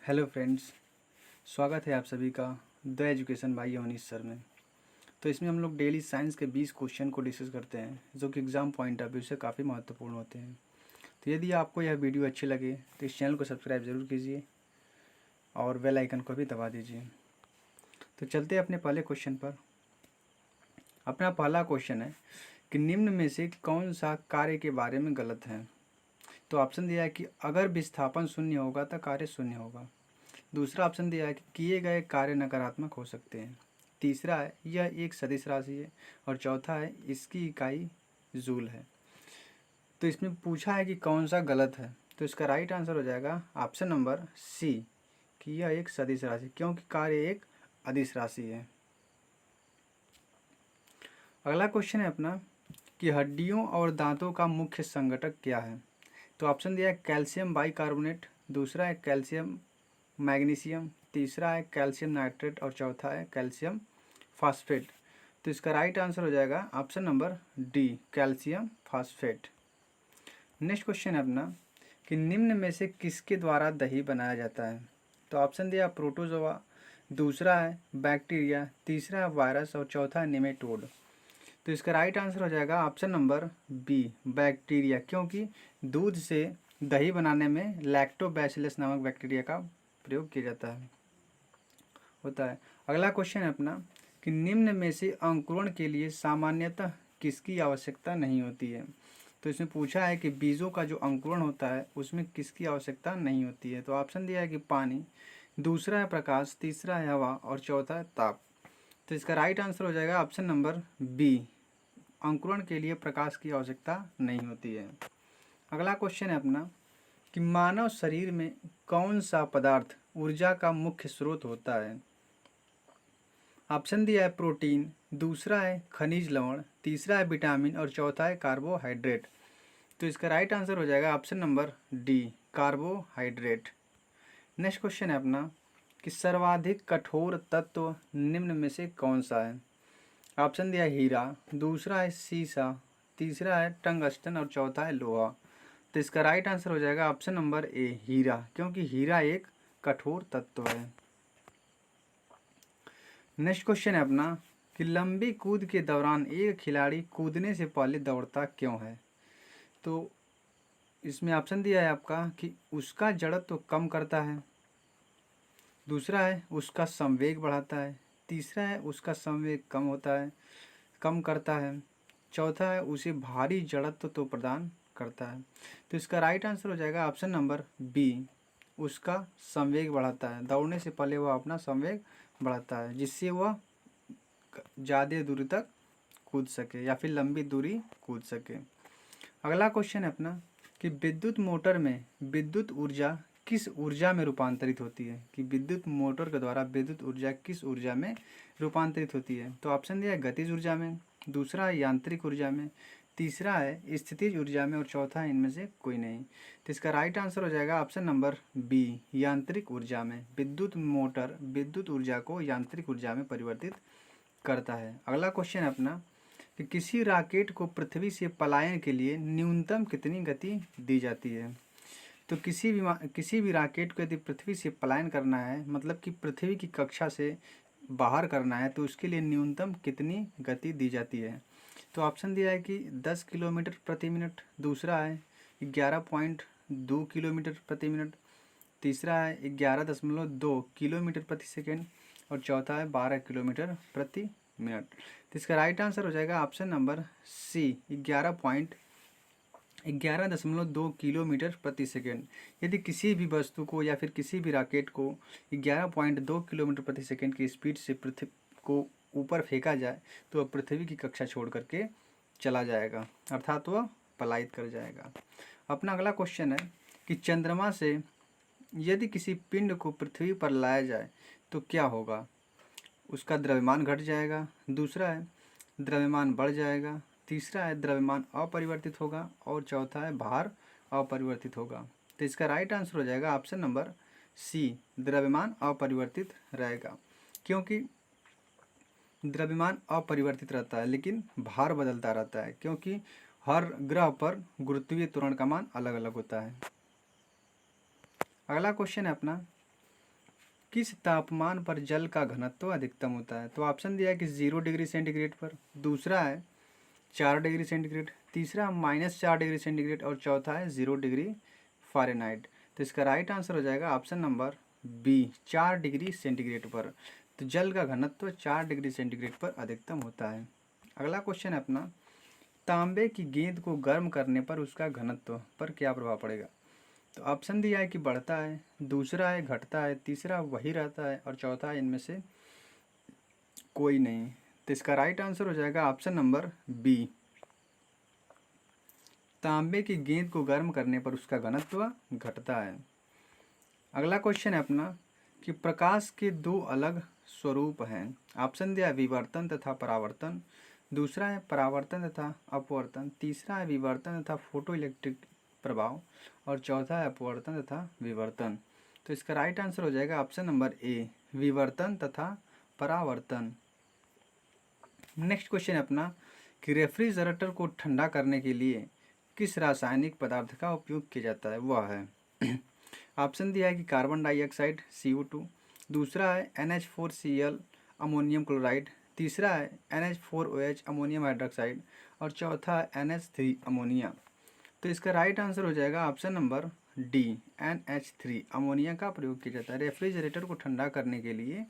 Hello friends, स्वागत है आप सभी का द एजुकेशन बाय योनिस सर में। तो इसमें हम लोग डेली साइंस के 20 क्वेश्चन को डिस्कस करते हैं जो कि एग्ज़ाम पॉइंट ऑफ व्यू से काफ़ी महत्वपूर्ण होते हैं। तो यदि आपको यह वीडियो अच्छी लगे तो इस चैनल को सब्सक्राइब ज़रूर कीजिए और बेल आइकन को भी दबा दीजिए। तो चलते हैं अपने पहले क्वेश्चन पर। अपना पहला क्वेश्चन है कि निम्न में से कौन सा कार्य के बारे में गलत है। तो ऑप्शन दिया है कि अगर विस्थापन शून्य होगा तो कार्य शून्य होगा। दूसरा ऑप्शन दिया है कि किए गए कार्य नकारात्मक हो सकते हैं। तीसरा है यह एक सदिश राशि है और चौथा है इसकी इकाई जूल है। तो इसमें पूछा है कि कौन सा गलत है, तो इसका राइट आंसर हो जाएगा ऑप्शन नंबर सी कि यह एक सदिश राशि, क्योंकि कार्य एक अदिश राशि है। अगला क्वेश्चन है अपना कि हड्डियों और दांतों का मुख्य संघटक क्या है। तो ऑप्शन दिया है कैल्शियम बाइकार्बोनेट, दूसरा है कैल्शियम मैग्नीशियम, तीसरा है कैल्शियम नाइट्रेट और चौथा है कैल्शियम फास्फेट। तो इसका राइट आंसर हो जाएगा option number D calcium phosphate. Next question है अपना कि निम्न में से किसके द्वारा दही बनाया जाता है। तो ऑप्शन दिया प्रोटोजोआ, दूसरा है बैक्टीरिया, तीसरा है वायरस और चौथा है निमेटोड। तो इसका राइट आंसर हो जाएगा ऑप्शन नंबर बी बैक्टीरिया, क्योंकि दूध से दही बनाने में लैक्टोबैसिलस नामक बैक्टीरिया का प्रयोग किया जाता है होता है। अगला क्वेश्चन है अपना कि निम्न में से अंकुरण के लिए सामान्यतः किसकी आवश्यकता नहीं होती है। तो इसमें पूछा है कि बीजों का जो अंकुरण होता है उसमें किसकी आवश्यकता नहीं होती है। तो ऑप्शन दिया है कि पानी, दूसरा है प्रकाश, तीसरा है हवा और चौथा है ताप। तो इसका राइट आंसर हो जाएगा ऑप्शन नंबर बी अंकुरण के लिए प्रकाश की आवश्यकता नहीं होती है। अगला क्वेश्चन है अपना कि मानव शरीर में कौन सा पदार्थ ऊर्जा का मुख्य स्रोत होता है। ऑप्शन दिया है प्रोटीन, दूसरा है खनिज लवण, तीसरा है विटामिन और चौथा है कार्बोहाइड्रेट। तो इसका राइट आंसर हो जाएगा option number D carbohydrate. Next question है अपना कि सर्वाधिक कठोर तत्व निम्न में से कौन सा है। ऑप्शन दिया है हीरा, दूसरा है सीसा, तीसरा है टंगस्टन और चौथा है लोहा। तो इसका राइट आंसर हो जाएगा ऑप्शन नंबर ए हीरा, क्योंकि हीरा एक कठोर तत्व है। नेक्स्ट क्वेश्चन है अपना कि लंबी कूद के दौरान एक खिलाड़ी कूदने से पहले दौड़ता क्यों है। तो इसमें ऑप्शन दिया है आपका कि उसका जड़त्व कम करता है, दूसरा है उसका संवेग बढ़ाता है, तीसरा है उसका संवेग कम करता है, चौथा है उसे भारी जड़त्व तो प्रदान करता है। तो इसका राइट आंसर हो जाएगा ऑप्शन नंबर बी उसका संवेग बढ़ाता है। दौड़ने से पहले वह अपना संवेग बढ़ाता है जिससे वह ज़्यादा दूरी तक कूद सके या फिर लंबी दूरी कूद सके। अगला क्वेश्चन है अपना कि विद्युत मोटर में विद्युत ऊर्जा किस ऊर्जा में रूपांतरित होती है। कि विद्युत मोटर के द्वारा विद्युत ऊर्जा किस ऊर्जा में रूपांतरित होती है। तो ऑप्शन दिया है गतिज ऊर्जा में, दूसरा है यांत्रिक ऊर्जा में, तीसरा है स्थितिज ऊर्जा में और चौथा है इनमें से कोई नहीं। तो इसका राइट आंसर हो जाएगा ऑप्शन नंबर बी यांत्रिक ऊर्जा में। विद्युत मोटर विद्युत ऊर्जा को यांत्रिक ऊर्जा में परिवर्तित करता है। अगला क्वेश्चन है अपना कि किसी रॉकेट को पृथ्वी से पलायन के लिए न्यूनतम कितनी गति दी जाती है। तो किसी भी रॉकेट को यदि पृथ्वी से पलायन करना है, मतलब कि पृथ्वी की कक्षा से बाहर करना है, तो उसके लिए न्यूनतम कितनी गति दी जाती है। तो ऑप्शन दिया है कि 10 किलोमीटर प्रति मिनट, दूसरा है 11.2 किलोमीटर प्रति मिनट, तीसरा है 11.2 किलोमीटर प्रति सेकेंड और चौथा है 12 किलोमीटर प्रति मिनट। तो इसका राइट आंसर हो जाएगा ऑप्शन नंबर सी 11.2 किलोमीटर प्रति सेकेंड। यदि किसी भी वस्तु को या फिर किसी भी रॉकेट को 11.2 किलोमीटर प्रति सेकेंड की स्पीड से पृथ्वी को ऊपर फेंका जाए तो वह पृथ्वी की कक्षा छोड़ करके चला जाएगा, अर्थात वह पलायित कर जाएगा। अपना अगला क्वेश्चन है कि चंद्रमा से यदि किसी पिंड को पृथ्वी पर लाया जाए तो क्या होगा। उसका द्रव्यमान घट जाएगा, दूसरा है द्रव्यमान बढ़ जाएगा, तीसरा है द्रव्यमान अपरिवर्तित होगा और चौथा है भार अपरिवर्तित होगा। तो इसका राइट आंसर हो जाएगा ऑप्शन नंबर सी द्रव्यमान अपरिवर्तित रहेगा, क्योंकि द्रव्यमान अपरिवर्तित रहता है लेकिन भार बदलता रहता है, क्योंकि हर ग्रह पर गुरुत्वीय त्वरण का मान अलग अलग होता है। अगला क्वेश्चन है अपना किस तापमान पर जल का घनत्व अधिकतम होता है? तो ऑप्शन दिया है कि 0 डिग्री सेंटीग्रेड पर, दूसरा है 4 डिग्री सेंटीग्रेड, तीसरा -4 डिग्री सेंटीग्रेड और चौथा है 0 डिग्री फ़ारेनहाइट। तो इसका राइट आंसर हो जाएगा option number B, 4 degree centigrade पर। तो जल का घनत्व 4 डिग्री सेंटीग्रेड पर अधिकतम होता है। अगला क्वेश्चन है अपना, तांबे की गेंद को गर्म करने पर उसका घनत्व पर क्या प्रभाव पड़ेगा? तो ऑप्शन दिया है कि बढ़ता है, दूसरा है घटता है, तीसरा वही रहता है और चौथा है इनमें से कोई नहीं। तो इसका राइट आंसर हो जाएगा ऑप्शन नंबर बी, तांबे की गेंद को गर्म करने पर उसका घनत्व घटता है। अगला क्वेश्चन है अपना कि प्रकाश के दो अलग स्वरूप हैं। ऑप्शन दिया है विवर्तन तथा परावर्तन, दूसरा है परावर्तन तथा अपवर्तन, तीसरा है विवर्तन तथा फोटो इलेक्ट्रिक प्रभाव और चौथा है अपवर्तन तथा विवर्तन। तो इसका राइट आंसर हो जाएगा ऑप्शन नंबर ए, विवर्तन तथा परावर्तन। नेक्स्ट क्वेश्चन है अपना कि रेफ्रिजरेटर को ठंडा करने के लिए किस रासायनिक पदार्थ का उपयोग किया जाता है? वह है ऑप्शन दिया है कि कार्बन डाइऑक्साइड CO2, दूसरा है NH4Cl अमोनियम क्लोराइड, तीसरा है NH4OH अमोनियम हाइड्रोक्साइड और चौथा है NH3 अमोनिया। तो इसका राइट आंसर हो जाएगा option number D, NH3 ammonia का प्रयोग किया जाता है। रेफ्रिजरेटर को ठंडा करने के लिए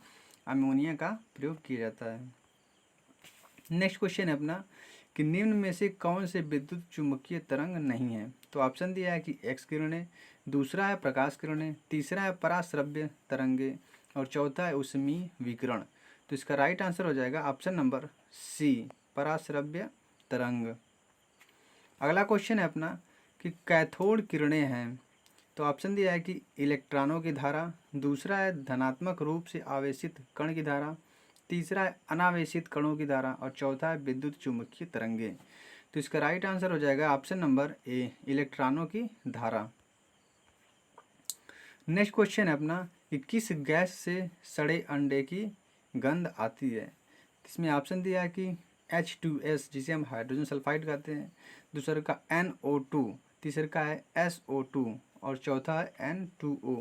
अमोनिया का प्रयोग किया जाता है। नेक्स्ट क्वेश्चन है अपना कि निम्न में से कौन से विद्युत चुम्बकीय तरंग नहीं है? तो ऑप्शन दिया है कि एक्स किरणें, दूसरा है प्रकाश किरणें, तीसरा है पराश्रव्य तरंगे और चौथा है ऊष्मीय विकिरण। तो इसका राइट आंसर हो जाएगा ऑप्शन नंबर सी, पराश्रव्य तरंग। अगला क्वेश्चन है अपना कि कैथोड किरणें हैं। तो ऑप्शन दिया है कि इलेक्ट्रॉनों की धारा, दूसरा है धनात्मक रूप से आवेशित कण की धारा, तीसरा है अनावेशित कणों की धारा और चौथा है विद्युत चुम्बकीय तरंगे। तो इसका राइट आंसर हो जाएगा ऑप्शन नंबर ए, इलेक्ट्रॉनों की धारा। नेक्स्ट क्वेश्चन है अपना कि किस गैस से सड़े अंडे की गंध आती है? इसमें ऑप्शन दिया है कि H2S जिसे हम हाइड्रोजन सल्फाइड कहते हैं, दूसरे का NO2, तीसरे का है SO2 और चौथा है N2O।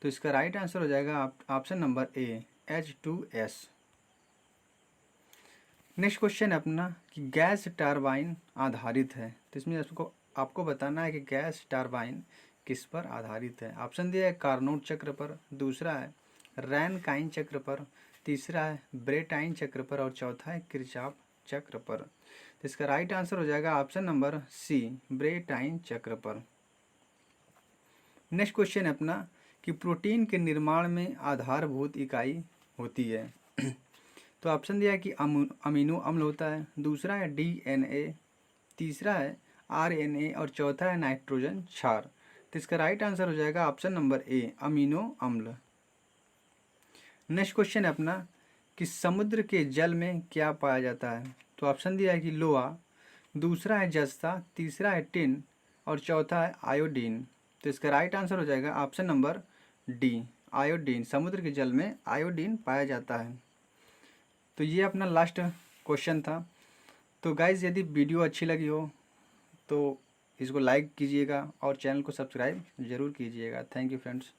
तो इसका राइट आंसर हो जाएगा option number A, H2S। Next question है अपना कि गैस टरबाइन आधारित है। तो इसमें आपको बताना है कि गैस टरबाइन किस पर आधारित है। ऑप्शन दिया है कार्नोट चक्र पर, दूसरा है रैनकाइन चक्र पर, तीसरा है ब्रेटाइन चक्र पर और चौथा है किरचॉफ चक्र पर। तो इसका राइट आंसर हो जाएगा ऑप्शन नंबर सी, ब्रेटाइन चक्र पर। नेक्स्ट क्वेश्चन है अपना कि प्रोटीन के निर्माण में आधारभूत इकाई होती है। तो ऑप्शन दिया है कि अमीनो अम्ल होता है, दूसरा है DNA, तीसरा है RNA और चौथा है नाइट्रोजन क्षार। तो इसका राइट आंसर हो जाएगा ऑप्शन नंबर ए, अमीनो अम्ल। नेक्स्ट क्वेश्चन है अपना कि समुद्र के जल में क्या पाया जाता है? तो ऑप्शन दिया है कि लोहा, दूसरा है जस्ता, तीसरा है टिन और चौथा है आयोडीन। तो इसका राइट आंसर हो जाएगा ऑप्शन नंबर डी, आयोडीन। समुद्र के जल में आयोडीन पाया जाता है। तो ये अपना लास्ट क्वेश्चन था। तो गाइज़ यदि वीडियो अच्छी लगी हो तो इसको लाइक कीजिएगा और चैनल को सब्सक्राइब ज़रूर कीजिएगा। Thank you friends.